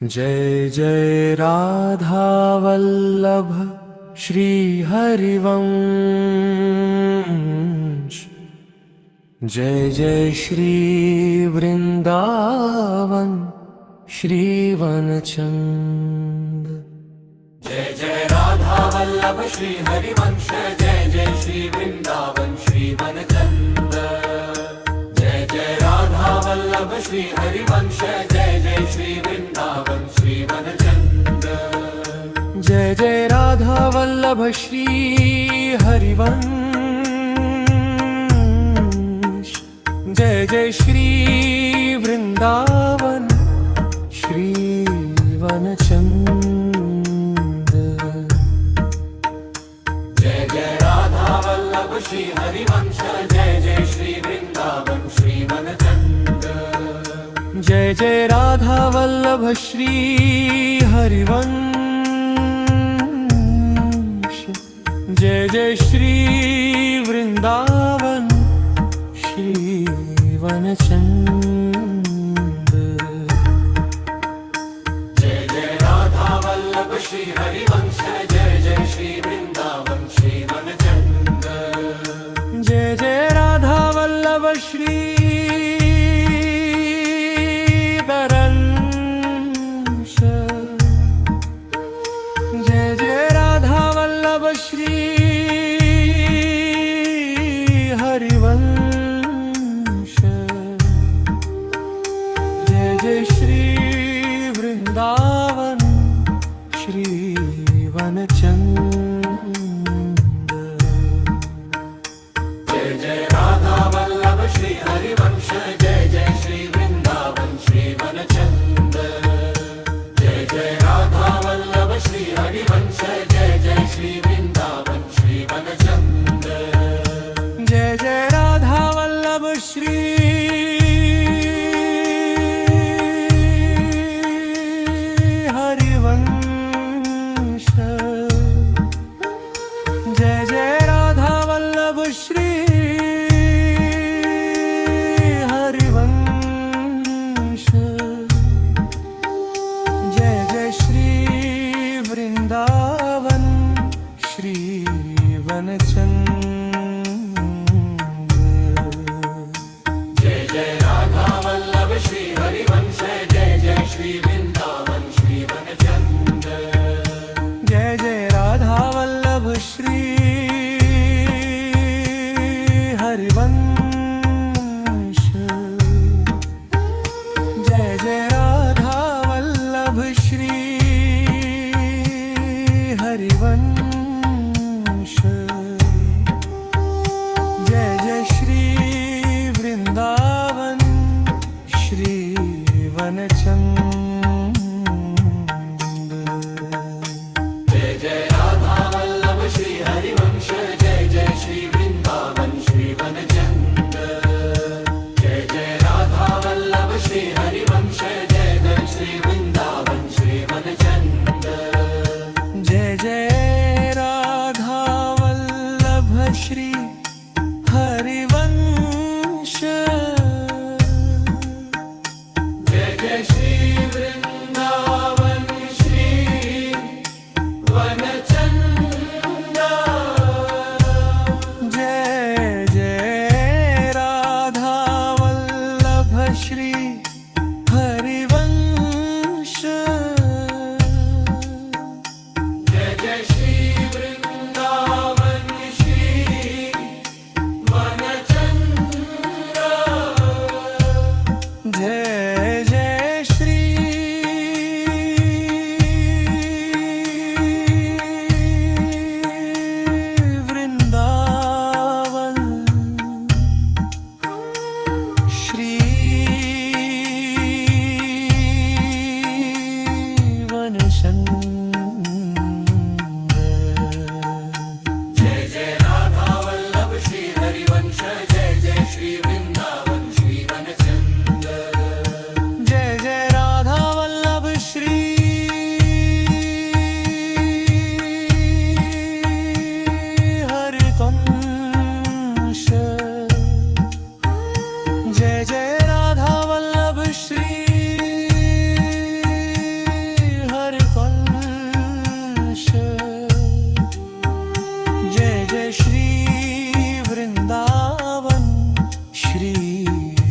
जय जय राधा वल्लभ श्री हरिवंश। जय जय श्री वृंदावन श्री वनचंद। जय जय राधा वल्लभ श्री हरिवंश। जय जय श्री वृंदावन श्री वनचंद। जय जय राधा वल्लभ श्री हरिवंश। जय जय श्री वृंदावन श्री वनचंद। जय जय राधा वल्लभ श्री हरिवंश। जय जय श्री वृंदावन श्री वनचंद। जय जय राधा वल्लभ श्री हरिवंश। जय जय श्री वृंदावन श्री वनचंद। जय जय राधा वल्लभ श्री हरिवंश। जय जय श्री वृंदावन श्री वनचंद। जय जय राधा वल्लभ श्री हरिवंश। जय जय श्री वृंदावन श्री वनचंद। जय जय राधा वल्लभ श्री दरंश। जय जय राधा वल्लभ श्री हरिवंश। जय जय श्री वृंदावन श्री वनचंद। जय जय राधा वल्लभ श्री हरिवंश। जय जय श्री वृंदावन श्री वनचंद। जय जय राधा वल्लभ श्री हरिवंश। जय जय श्री वृंदावन श्री वनचंद। जय जय राधा वल्लभ श्री हरिवंश। जय जय राधा वल्लभ श्री हरिवंश। जय जय श्री वृंदावन श्री वनचंद। जय जय राधा वल्लभ श्री हरिवंश। जय जय श्री वृंदावन श्री वनचंद। जय जय राधा वल्लभ श्री हरिवंश। जय जय राधा वल्लभ श्री हरिवंश। जय जय श्री वृंदावन श्री वनचंद। जय जय राधा वल्लभ श्री हरिवंश। जय जय श्री वृंदावन श्री वनचंद। जय जय राधा वल्लभ श्री हरिवंश। जय जय श्री वृंदावन श्री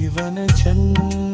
जीवन छंद